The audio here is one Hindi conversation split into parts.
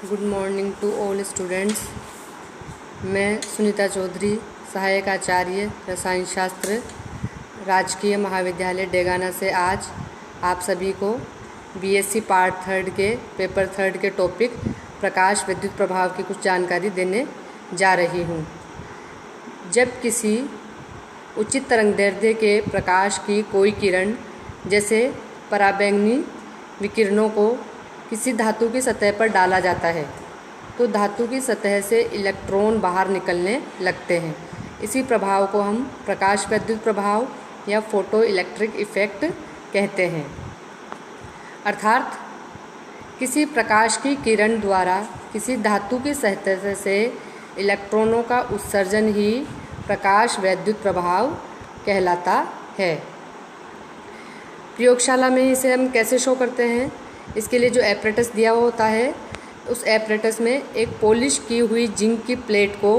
Good morning to all students. मैं सुनीता चौधरी, सहायक आचार्य रसायन शास्त्र, राजकीय महाविद्यालय डेगाना से आज आप सभी को बीएससी पार्ट थर्ड के पेपर थर्ड के टॉपिक प्रकाश विद्युत प्रभाव की कुछ जानकारी देने जा रही हूँ। जब किसी उचित तरंगदैर्ध्य के प्रकाश की कोई किरण जैसे पराबैंगनी विकिरणों को किसी धातु की सतह पर डाला जाता है तो धातु की सतह से इलेक्ट्रॉन बाहर निकलने लगते हैं। इसी प्रभाव को हम प्रकाश विद्युत प्रभाव या फोटो इलेक्ट्रिक इफ़ेक्ट कहते हैं। अर्थात किसी प्रकाश की किरण द्वारा किसी धातु की सतह से इलेक्ट्रॉनों का उत्सर्जन ही प्रकाश विद्युत प्रभाव कहलाता है। प्रयोगशाला में इसे हम कैसे शो करते हैं? इसके लिए जो एपरेटस दिया हुआ होता है, उस एपरेटस में एक पॉलिश की हुई जिंक की प्लेट को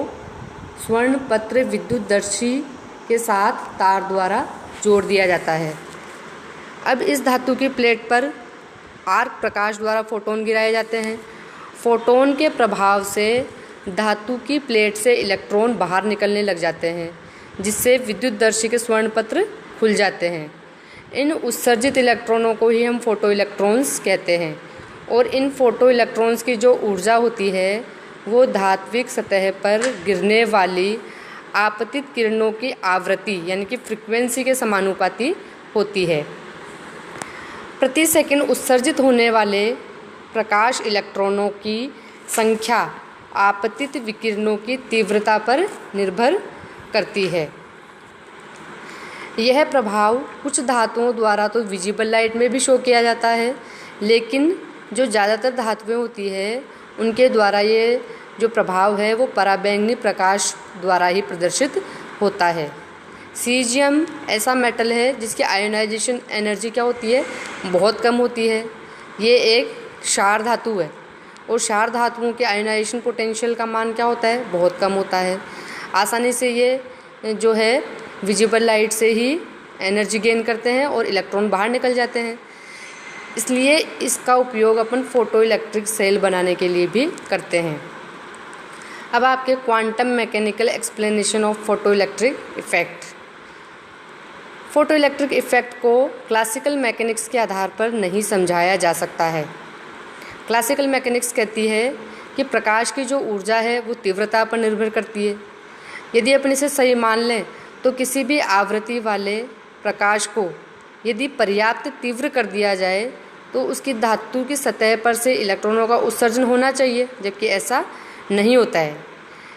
स्वर्ण पत्र विद्युतदर्शी के साथ तार द्वारा जोड़ दिया जाता है। अब इस धातु की प्लेट पर आर्क प्रकाश द्वारा फोटोन गिराए जाते हैं। फोटोन के प्रभाव से धातु की प्लेट से इलेक्ट्रॉन बाहर निकलने लग जाते हैं, जिससे विद्युतदर्शी के स्वर्ण पत्र खुल जाते हैं। इन उत्सर्जित इलेक्ट्रॉनों को ही हम फोटो इलेक्ट्रॉन्स कहते हैं और इन फोटो इलेक्ट्रॉन्स की जो ऊर्जा होती है वो धात्विक सतह पर गिरने वाली आपतित किरणों की आवृत्ति यानी कि फ्रीक्वेंसी के समानुपाती होती है। प्रति सेकंड उत्सर्जित होने वाले प्रकाश इलेक्ट्रॉनों की संख्या आपतित विकिरणों की तीव्रता पर निर्भर करती है। यह प्रभाव कुछ धातुओं द्वारा तो विजिबल लाइट में भी शो किया जाता है, लेकिन जो ज़्यादातर धातुएं होती है उनके द्वारा ये जो प्रभाव है वो पराबैंगनी प्रकाश द्वारा ही प्रदर्शित होता है। सीजियम ऐसा मेटल है जिसकी आयोनाइजेशन एनर्जी क्या होती है, बहुत कम होती है। ये एक क्षार धातु है और क्षार धातुओं के आयोनाइजेशन पोटेंशियल का मान क्या होता है, बहुत कम होता है। आसानी से ये जो है विजिबल लाइट से ही एनर्जी गेन करते हैं और इलेक्ट्रॉन बाहर निकल जाते हैं। इसलिए इसका उपयोग अपन फोटो इलेक्ट्रिक सेल बनाने के लिए भी करते हैं। अब आपके quantum mechanical explanation of photo electric effect. Photo electric effect को क्लासिकल मैकेनिक्स के आधार पर नहीं समझाया जा सकता है। क्लासिकल मैकेनिक्स कहती है कि प्रकाश की जो ऊर्जा है वो तीव्रता पर निर्भर करती है। यदि अपन इसे सही मान लें तो किसी भी आवृत्ति वाले प्रकाश को यदि पर्याप्त तीव्र कर दिया जाए तो उसकी धातु की सतह पर से इलेक्ट्रॉनों का उत्सर्जन होना चाहिए, जबकि ऐसा नहीं होता है।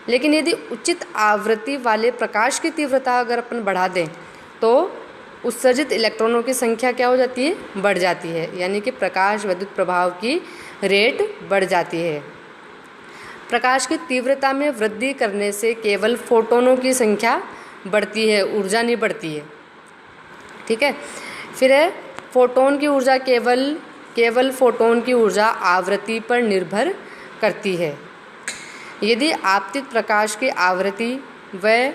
लेकिन यदि उचित आवृत्ति वाले प्रकाश की तीव्रता अगर अपन बढ़ा दें तो उत्सर्जित इलेक्ट्रॉनों की संख्या क्या हो जाती है, बढ़ जाती है, यानी कि प्रकाश विद्युत प्रभाव की रेट बढ़ जाती है। प्रकाश की तीव्रता में वृद्धि करने से केवल फोटोनों की संख्या बढ़ती है, ऊर्जा नहीं बढ़ती है। ठीक है। फिर है फोटोन की ऊर्जा केवल फोटोन की ऊर्जा आवृत्ति पर निर्भर करती है। यदि आपतित प्रकाश की आवृत्ति व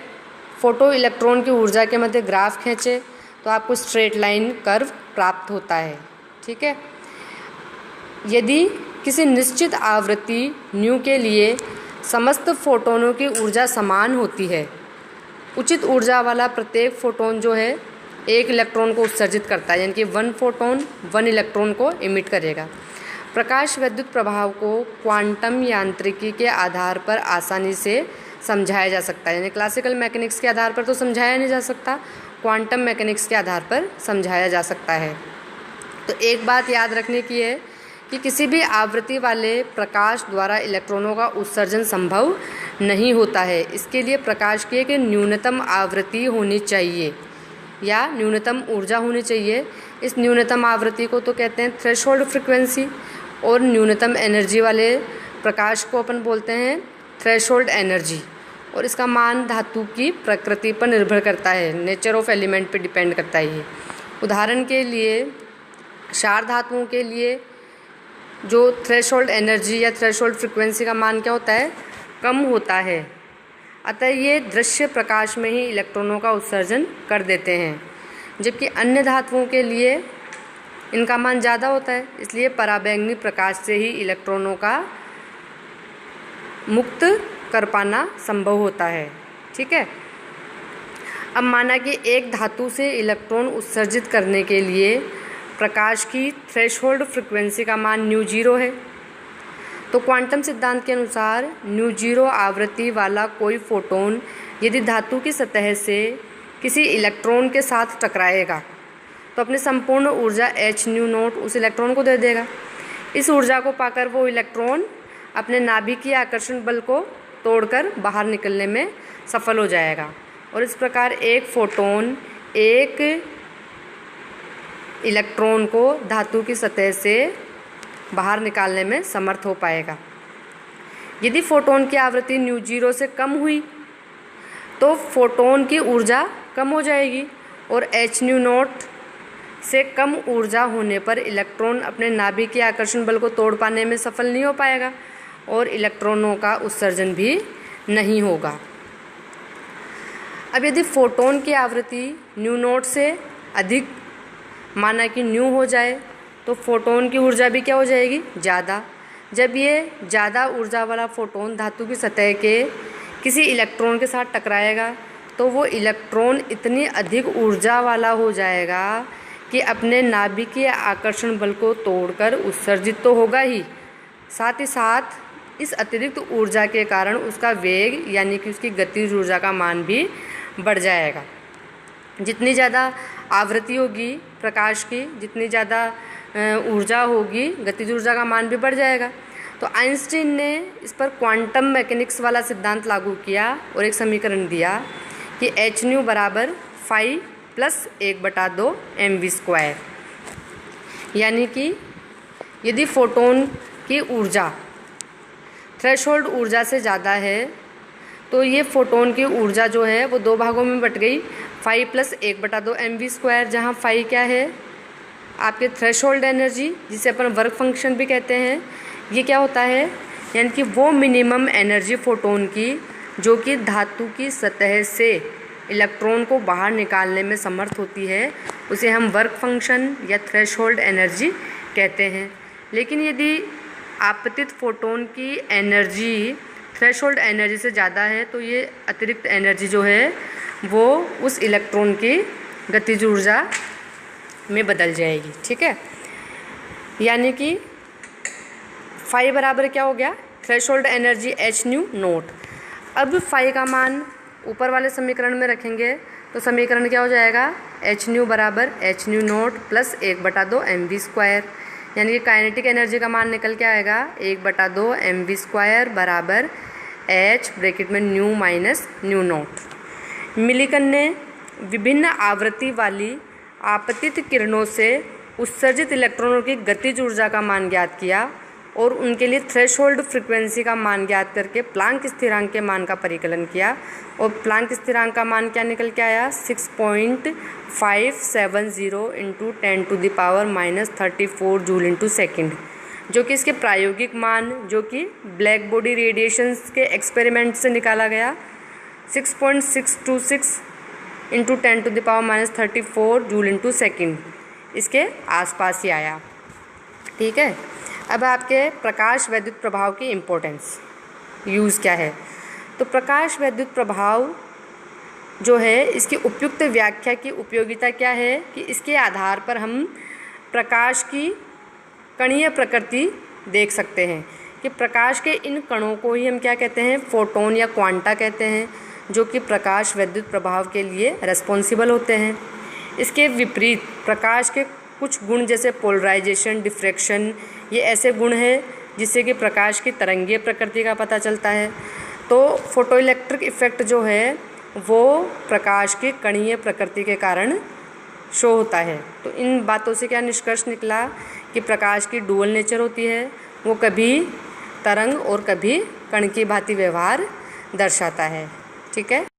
फोटो इलेक्ट्रॉन की ऊर्जा के मध्य ग्राफ खींचे तो आपको स्ट्रेट लाइन कर्व प्राप्त होता है। ठीक है। यदि किसी निश्चित आवृत्ति न्यू के लिए समस्त फोटोनों की ऊर्जा समान होती है, उचित ऊर्जा वाला प्रत्येक फोटोन जो है एक इलेक्ट्रॉन को उत्सर्जित करता है, यानी कि 1 फोटोन 1 इलेक्ट्रॉन को इमिट करेगा। प्रकाश विद्युत प्रभाव को क्वांटम यांत्रिकी के आधार पर आसानी से समझाया जा सकता है, यानी क्लासिकल मैकेनिक्स के आधार पर तो समझाया नहीं जा सकता, क्वांटम मैकेनिक्स के आधार पर समझाया जा सकता है। तो एक बात याद रखने की है कि किसी भी आवृत्ति वाले प्रकाश द्वारा इलेक्ट्रॉनों का उत्सर्जन संभव नहीं होता है। इसके लिए प्रकाश की एक न्यूनतम आवृत्ति होनी चाहिए या न्यूनतम ऊर्जा होनी चाहिए। इस न्यूनतम आवृत्ति को तो कहते हैं थ्रेशोल्ड फ्रीक्वेंसी, और न्यूनतम एनर्जी वाले प्रकाश को अपन बोलते हैं थ्रेशोल्ड एनर्जी। और इसका मान धातु की प्रकृति पर निर्भर करता है, नेचर ऑफ एलिमेंट पर डिपेंड करता है ये। उदाहरण के लिए क्षार धातुओं के लिए जो थ्रेशोल्ड एनर्जी या थ्रेशोल्ड फ्रीक्वेंसी का मान क्या होता है, कम होता है। अतः ये दृश्य प्रकाश में ही इलेक्ट्रॉनों का उत्सर्जन कर देते हैं, जबकि अन्य धातुओं के लिए इनका मान ज़्यादा होता है। इसलिए पराबैंगनी प्रकाश से ही इलेक्ट्रॉनों का मुक्त कर पाना संभव होता है। ठीक है। अब माना कि एक धातु से इलेक्ट्रॉन उत्सर्जित करने के लिए प्रकाश की थ्रेशोल्ड फ्रीक्वेंसी का मान न्यू जीरो है। तो क्वांटम सिद्धांत के अनुसार न्यू जीरो आवृत्ति वाला कोई फोटोन यदि धातु की सतह से किसी इलेक्ट्रॉन के साथ टकराएगा तो अपनी संपूर्ण ऊर्जा h न्यू नॉट उस इलेक्ट्रॉन को दे देगा। इस ऊर्जा को पाकर वो इलेक्ट्रॉन अपने नाभिकीय आकर्षण बल को तोड़कर बाहर निकलने में सफल हो जाएगा और इस प्रकार एक फोटोन एक इलेक्ट्रॉन को धातु की सतह से बाहर निकालने में समर्थ हो पाएगा। यदि फोटोन की आवृत्ति न्यू जीरो से कम हुई तो फोटोन की ऊर्जा कम हो जाएगी और h न्यू नॉट से कम ऊर्जा होने पर इलेक्ट्रॉन अपने नाभिक के आकर्षण बल को तोड़ पाने में सफल नहीं हो पाएगा और इलेक्ट्रॉनों का उत्सर्जन भी नहीं होगा। अब यदि फोटोन की आवृत्ति न्यू नॉट से अधिक माना कि न्यू हो जाए तो फोटोन की ऊर्जा भी क्या हो जाएगी, ज़्यादा। जब ये ज़्यादा ऊर्जा वाला फोटोन धातु की सतह के किसी इलेक्ट्रॉन के साथ टकराएगा तो वो इलेक्ट्रॉन इतनी अधिक ऊर्जा वाला हो जाएगा कि अपने नाभिकीय आकर्षण बल को तोड़कर उत्सर्जित तो होगा ही, साथ ही साथ इस अतिरिक्त ऊर्जा के कारण उसका वेग यानी कि उसकी गतिज ऊर्जा का मान भी बढ़ जाएगा। जितनी ज़्यादा आवृत्ति होगी प्रकाश की, जितनी ज़्यादा ऊर्जा होगी, गतिज ऊर्जा का मान भी बढ़ जाएगा। तो आइंस्टीन ने इस पर क्वांटम मैकेनिक्स वाला सिद्धांत लागू किया और एक समीकरण दिया कि h न्यू बराबर फाई प्लस 1/2 mv²। यानी कि यदि फोटोन की ऊर्जा थ्रेशोल्ड ऊर्जा से ज़्यादा है तो ये फोटोन की ऊर्जा जो है वो दो भागों में बट गई, फाई प्लस 1/2 mv², जहाँ फाई क्या है आपके थ्रेशोल्ड एनर्जी जिसे अपन वर्क फंक्शन भी कहते हैं। ये क्या होता है, यानी कि वो मिनिमम एनर्जी फोटोन की जो कि धातु की सतह से इलेक्ट्रॉन को बाहर निकालने में समर्थ होती है, उसे हम वर्क फंक्शन या थ्रेशोल्ड एनर्जी कहते हैं। लेकिन यदि आपतित फोटोन की एनर्जी थ्रेशोल्ड एनर्जी से ज़्यादा है तो ये अतिरिक्त एनर्जी जो है वो उस इलेक्ट्रॉन की गतिज ऊर्जा में बदल जाएगी। ठीक है। यानी कि फाई बराबर क्या हो गया, threshold energy h new not. अब फाई का मान ऊपर वाले समीकरण में रखेंगे तो समीकरण क्या हो जाएगा, h न्यू बराबर h new not plus 1/2 mv²। यानी कि काइनेटिक एनर्जी का मान निकल के आएगा 1/2 mv² बराबर h ब्रैकेट में new minus new not. Millikan ने विभिन्न आवृत्ति वाली आपतित किरणों से उत्सर्जित इलेक्ट्रॉनों की गतिज ऊर्जा का मान ज्ञात किया और उनके लिए थ्रेशोल्ड फ्रीक्वेंसी का मान ज्ञात करके प्लांक स्थिरांक के मान का परिकलन किया और प्लांक स्थिरांक का मान क्या निकल के आया, 6.570 इंटू 10⁻⁻34 जूल इंटू सेकेंड, जो कि इसके प्रायोगिक मान जो कि ब्लैक बॉडी रेडिएशंस के एक्सपेरिमेंट से निकाला गया 6.626 इंटू 10⁻⁻34 जूल इंटू सेकेंड इसके आसपास ही आया। ठीक है। अब आपके प्रकाश वैद्युत प्रभाव की इम्पोर्टेंस, यूज़ क्या है। तो प्रकाश वैद्युत प्रभाव जो है इसकी उपयुक्त व्याख्या की उपयोगिता क्या है कि इसके आधार पर हम प्रकाश की कणीय प्रकृति देख सकते हैं कि प्रकाश के इन कणों को ही हम क्या कहते हैं, फोटोन या क्वांटा कहते हैं, जो कि प्रकाश वैद्युत प्रभाव के लिए रेस्पॉन्सिबल होते हैं। इसके विपरीत प्रकाश के कुछ गुण जैसे पोलराइजेशन, डिफ्रैक्शन, ये ऐसे गुण हैं जिससे कि प्रकाश की तरंगीय प्रकृति का पता चलता है। तो फोटोइलेक्ट्रिक इफ़ेक्ट जो है वो प्रकाश की कणीय प्रकृति के कारण शो होता है। तो इन बातों से क्या निष्कर्ष निकला कि प्रकाश की डुअल नेचर होती है, वो कभी तरंग और कभी कण की भांति व्यवहार दर्शाता है। ठीक है।